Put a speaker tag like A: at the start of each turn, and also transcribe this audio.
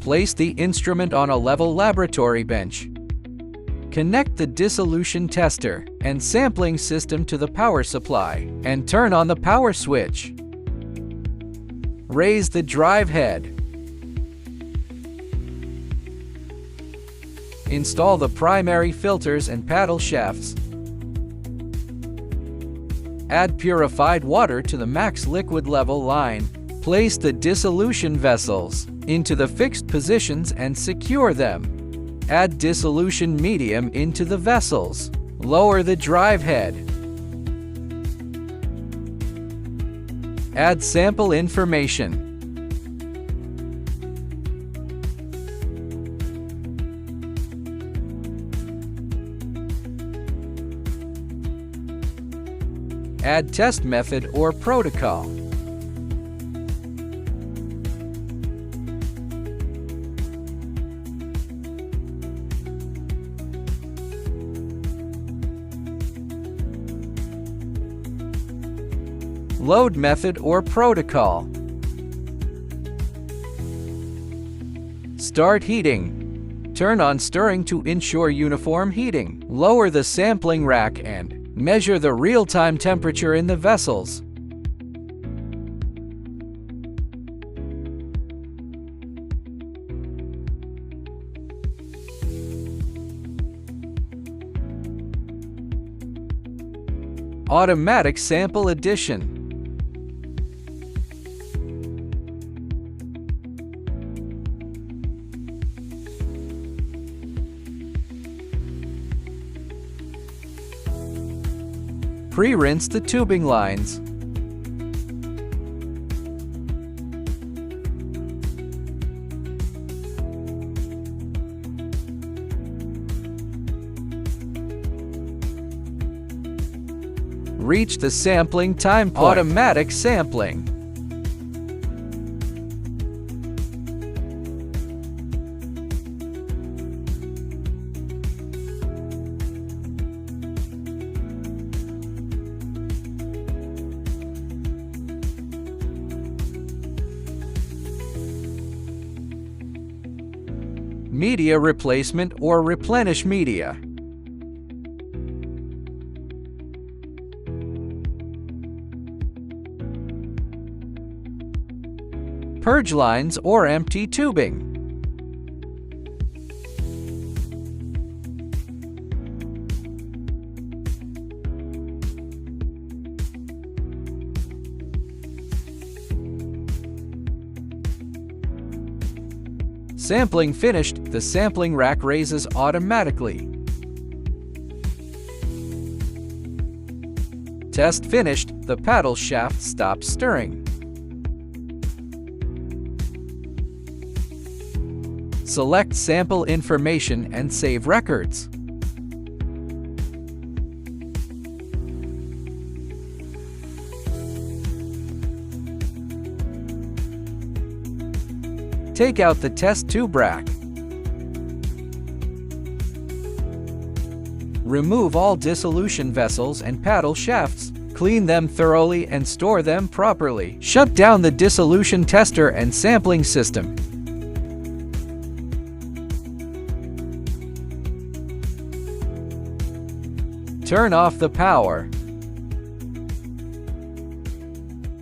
A: Place the instrument on a level laboratory bench. Connect the dissolution tester and sampling system to the power supply and turn on the power switch. Raise the drive head. Install the primary filters and paddle shafts. Add purified water to the max liquid level line. Place the dissolution vessels into the fixed positions and secure them. Add dissolution medium into the vessels. Lower the drive head. Add sample information. Add test method or protocol. Load method or protocol. Start heating. Turn on stirring to ensure uniform heating. Lower the sampling rack and measure the real-time temperature in the vessels. Automatic sample addition. Pre-rinse the tubing lines. Reach the sampling time point. Automatic sampling. Media replacement or replenish media. Purge lines or empty tubing. Sampling finished, the sampling rack raises automatically. Test finished, the paddle shaft stops stirring. Select sample information and save records. Take out the test tube rack. Remove all dissolution vessels and paddle shafts. Clean them thoroughly and store them properly. Shut down the dissolution tester and sampling system. Turn off the power.